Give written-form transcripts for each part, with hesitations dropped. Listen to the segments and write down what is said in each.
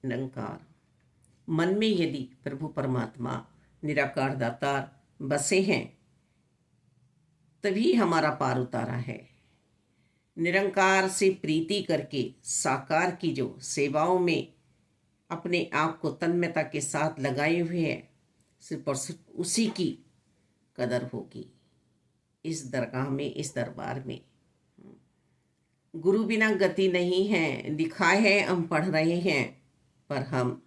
निरंकार। मन में यदि प्रभु परमात्मा निराकार दातार बसे हैं तभी हमारा पार उतारा है। निरंकार से प्रीति करके साकार की जो सेवाओं में अपने आप को तन्मयता के साथ लगाए हुए हैं, सिर्फ और सिर्फ उसी की कदर होगी इस दरगाह में, इस दरबार में। गुरु बिना गति नहीं है, लिखा है हम पढ़ रहे हैं, पर हम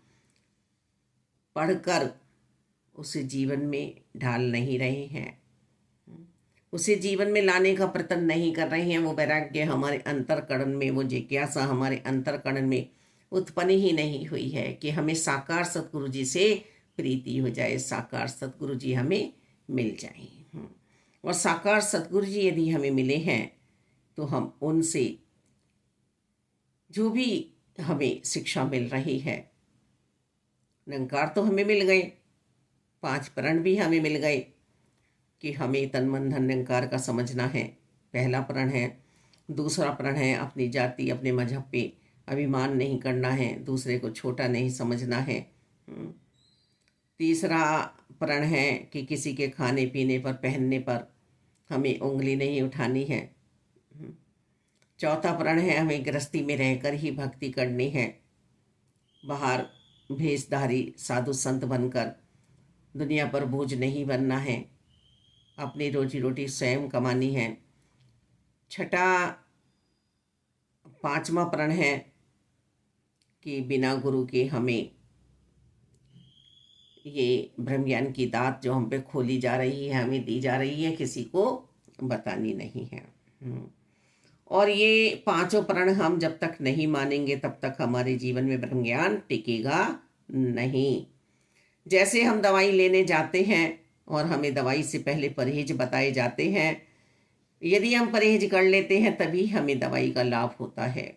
पढ़कर उसे जीवन में ढाल नहीं रहे हैं, उसे जीवन में लाने का प्रयत्न नहीं कर रहे हैं। वो वैराग्य हमारे अंतरकरण में, वो जिज्ञासा हमारे अंतरकरण में उत्पन्न ही नहीं हुई है कि हमें साकार सतगुरु जी से प्रीति हो जाए, साकार सतगुरु जी हमें मिल जाए। और साकार सतगुरु जी यदि हमें मिले हैं तो हम उनसे जो भी हमें शिक्षा मिल रही है, निरंकार तो हमें मिल गए, 5 प्रण भी हमें मिल गए कि हमें तन मन धन निरंकार का समझना है, पहला प्रण है। दूसरा प्रण है अपनी जाति अपने मजहब पे अभिमान नहीं करना है, दूसरे को छोटा नहीं समझना है। तीसरा प्रण है कि किसी के खाने पीने पर पहनने पर हमें उंगली नहीं उठानी है। चौथा प्रण है हमें गृहस्थी में रहकर ही भक्ति करनी है, बाहर भेषधारी साधु संत बनकर दुनिया पर बोझ नहीं बनना है, अपनी रोजी रोटी स्वयं कमानी है। छठा 5वां प्रण है कि बिना गुरु के हमें ये ब्रह्म ज्ञान की दात जो हम पे खोली जा रही है, हमें दी जा रही है, किसी को बतानी नहीं है। और ये 5 प्रण हम जब तक नहीं मानेंगे तब तक हमारे जीवन में ब्रह्म ज्ञान टिकेगा नहीं। जैसे हम दवाई लेने जाते हैं और हमें दवाई से पहले परहेज बताए जाते हैं, यदि हम परहेज कर लेते हैं तभी हमें दवाई का लाभ होता है।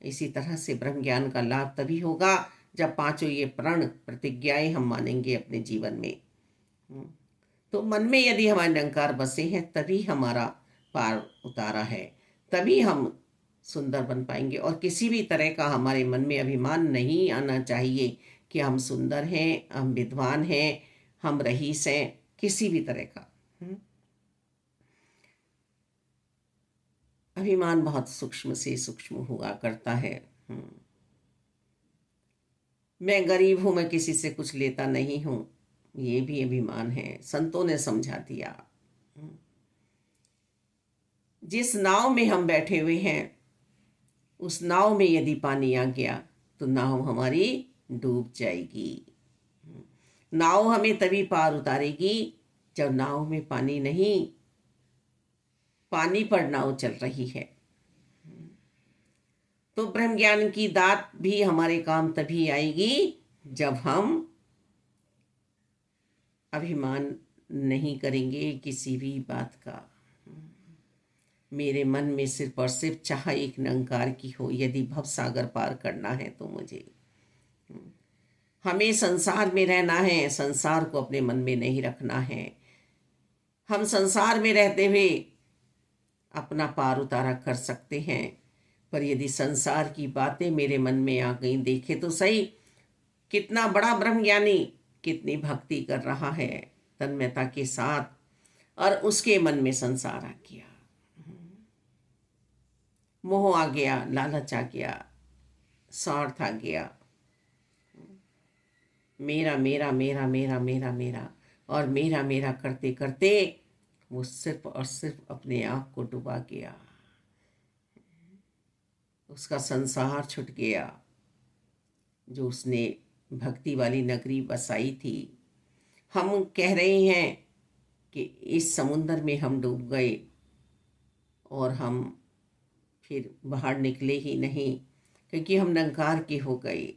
इसी तरह से ब्रह्म ज्ञान का लाभ तभी होगा जब 5 ये प्रण प्रतिज्ञाएं हम मानेंगे अपने जीवन में। तो मन में यदि हमारे निरंकार बसे हैं तभी हमारा पार उतारा है, तभी हम सुंदर बन पाएंगे। और किसी भी तरह का हमारे मन में अभिमान नहीं आना चाहिए कि हम सुंदर हैं, हम विद्वान हैं, हम रईस हैं, किसी भी तरह का अभिमान बहुत सूक्ष्म से सूक्ष्म हुआ करता है। मैं गरीब हूं, मैं किसी से कुछ लेता नहीं हूं, ये भी अभिमान है। संतों ने समझा दिया, जिस नाव में हम बैठे हुए हैं उस नाव में यदि पानी आ गया तो नाव हमारी डूब जाएगी। नाव हमें तभी पार उतारेगी जब नाव में पानी नहीं, पानी पर नाव चल रही है। तो ब्रह्म ज्ञान की दात भी हमारे काम तभी आएगी जब हम अभिमान नहीं करेंगे किसी भी बात का। मेरे मन में सिर्फ और सिर्फ चाह एक निरंकार की हो। यदि भव सागर पार करना है तो मुझे, हमें संसार में रहना है, संसार को अपने मन में नहीं रखना है। हम संसार में रहते हुए अपना पार उतारा कर सकते हैं, पर यदि संसार की बातें मेरे मन में आ गई, देखे तो सही कितना बड़ा ब्रह्मज्ञानी कितनी भक्ति कर रहा है तन्मयता के साथ, और उसके मन में संसार आ गया, मोह आ गया, लालच आ गया, स्वार्थ आ गया, मेरा मेरा मेरा मेरा मेरा मेरा, और मेरा मेरा करते करते वो सिर्फ और सिर्फ अपने आप को डुबा गया, उसका संसार छूट गया जो उसने भक्ति वाली नगरी बसाई थी। हम कह रहे हैं कि इस समुद्र में हम डूब गए और हम फिर बाहर निकले ही नहीं, क्योंकि हम निरंकार के हो गए,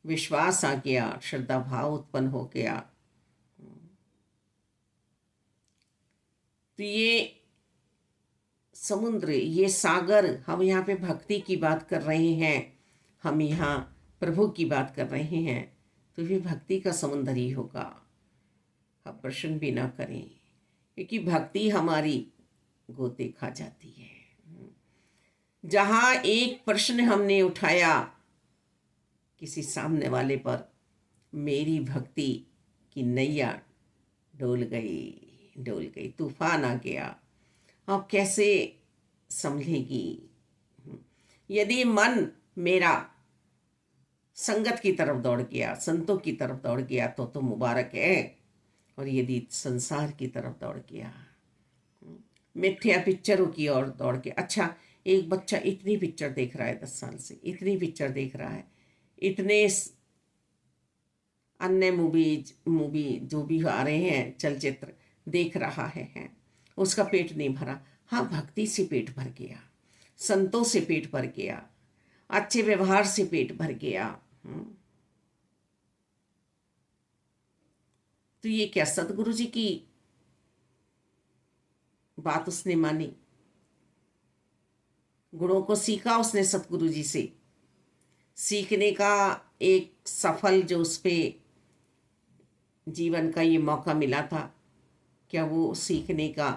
विश्वास आ गया, श्रद्धा भाव उत्पन्न हो गया। तो ये समुद्र, ये सागर, हम यहाँ पे भक्ति की बात कर रहे हैं, हम यहाँ प्रभु की बात कर रहे हैं, तो ये भक्ति का समुद्र ही होगा। आप प्रश्न भी ना करें, क्योंकि भक्ति हमारी गोते खा जाती है। जहाँ एक प्रश्न हमने उठाया किसी सामने वाले पर मेरी भक्ति की नैया डोल गई, तूफान आ गया। अब कैसे संभलेगी? यदि मन मेरा संगत की तरफ दौड़ गया, संतों की तरफ दौड़ गया तो मुबारक है। और यदि संसार की तरफ दौड़ गया, मिथ्या पिक्चरों की ओर दौड़ के, अच्छा एक बच्चा इतनी पिक्चर देख रहा है, 10 साल से इतनी पिक्चर देख रहा है, इतने अन्य मूवी जो भी आ रहे हैं, चलचित्र देख रहा है, उसका पेट नहीं भरा। हाँ, भक्ति से पेट भर गया, संतों से पेट भर गया, अच्छे व्यवहार से पेट भर गया। तो ये क्या सदगुरु जी की बात उसने मानी? गुणों को सीखा उसने सतगुरु जी से। सीखने का एक सफल जो उस पे जीवन का ये मौका मिला था, क्या वो सीखने का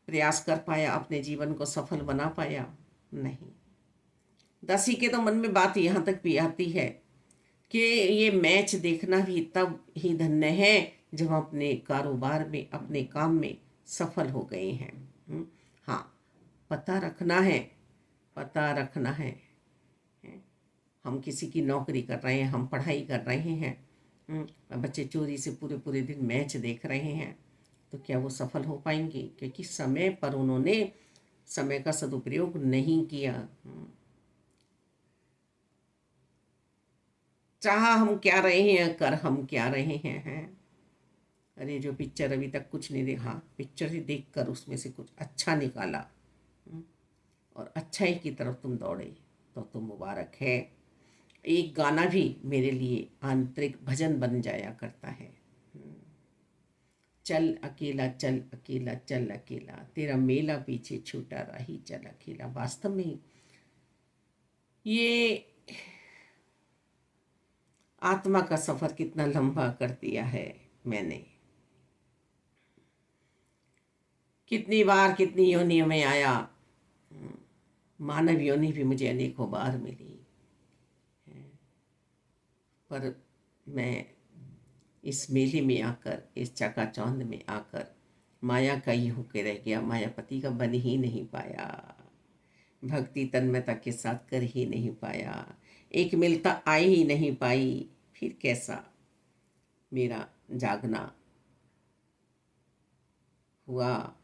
प्रयास कर पाया, अपने जीवन को सफल बना पाया? नहीं। दासी के तो मन में बात यहाँ तक भी आती है कि ये मैच देखना भी तब ही धन्य है जब अपने कारोबार में, अपने काम में सफल हो गए हैं। हाँ, पता रखना है, पता रखना है। हम किसी की नौकरी कर रहे हैं, हम पढ़ाई कर रहे हैं, बच्चे चोरी से पूरे पूरे दिन मैच देख रहे हैं, तो क्या वो सफल हो पाएंगे? क्योंकि समय पर उन्होंने समय का सदुपयोग नहीं किया। चाह हम क्या रहे हैं, कर हम क्या रहे हैं। अरे जो पिक्चर अभी तक कुछ नहीं देखा, पिक्चर ही देख कर उसमें से कुछ अच्छा निकाला और अच्छाई की तरफ तुम दौड़े तो मुबारक है। एक गाना भी मेरे लिए आंतरिक भजन बन जाया करता है। चल अकेला चल अकेला चल अकेला, तेरा मेला पीछे छूटा राही चल अकेला। वास्तव में ये आत्मा का सफर कितना लंबा कर दिया है मैंने। कितनी बार कितनी योनियों में आया, मानव योनि भी मुझे अनेकों बार मिली, पर मैं इस मेले में आकर, इस चकाचौंध में आकर माया का ही होके रह गया, मायापति का बन ही नहीं पाया, भक्ति तन्मयता के साथ कर ही नहीं पाया, एक मिलता आ ही नहीं पाई। फिर कैसा मेरा जागना हुआ?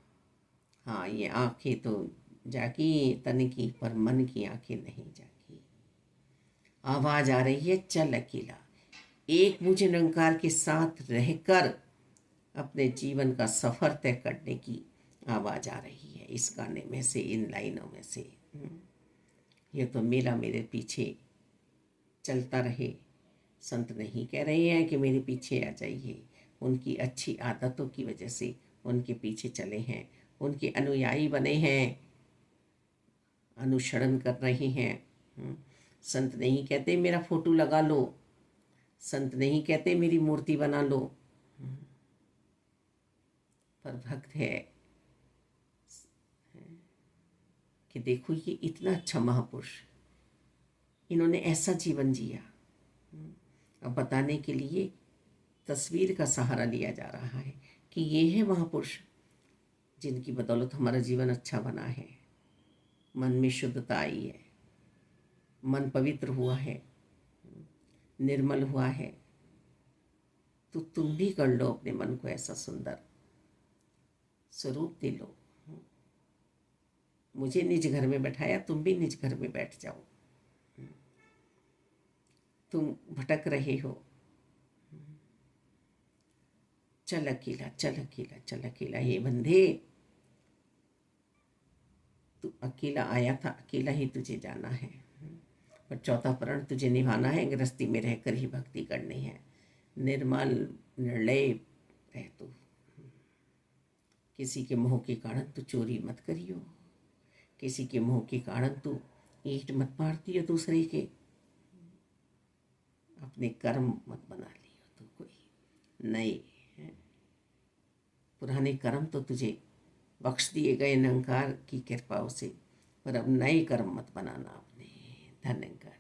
हाँ, ये आंखें तो जागी तन की, पर मन की आंखें नहीं जागी। आवाज आ रही है, चल अकेला। एक मुझे निरंकार के साथ रहकर अपने जीवन का सफर तय करने की आवाज आ रही है इस गाने में से, इन लाइनों में से। ये तो मेला मेरे पीछे चलता रहे। संत नहीं कह रहे हैं कि मेरे पीछे आ जाइए, उनकी अच्छी आदतों की वजह से उनके पीछे चले हैं, उनके अनुयायी बने हैं, अनुसरण कर रहे हैं। संत नहीं कहते मेरा फोटो लगा लो, संत नहीं कहते मेरी मूर्ति बना लो, पर भक्त है कि देखो ये इतना अच्छा महापुरुष, इन्होंने ऐसा जीवन जिया। अब बताने के लिए तस्वीर का सहारा लिया जा रहा है कि ये है महापुरुष जिनकी बदौलत हमारा जीवन अच्छा बना है, मन में शुद्धता आई है, मन पवित्र हुआ है, निर्मल हुआ है। तो तुम भी कर लो अपने मन को ऐसा सुंदर स्वरूप दे लो। मुझे निज घर में बैठाया, तुम भी निज घर में बैठ जाओ। तुम भटक रहे हो, चल अकेला चल अकेला चल अकेला। ये बंधे, तू अकेला आया था, अकेला ही तुझे जाना है, पर चौथा प्रण तुझे निभाना है। गृहस्थी में रहकर ही भक्ति करनी है। निर्मल निर्लेप रह तू, किसी के मोह के कारण तू चोरी मत करियो, किसी के मोह के कारण तू ईंट मत मारती हो दूसरे के, अपने कर्म मत बना लियो तो कोई नए, पुराने कर्म तो तुझे बख्श दिए गए निरंकार की कृपाओं से, पर अब नए कर्म मत बनाना अपने। धन्यवाद।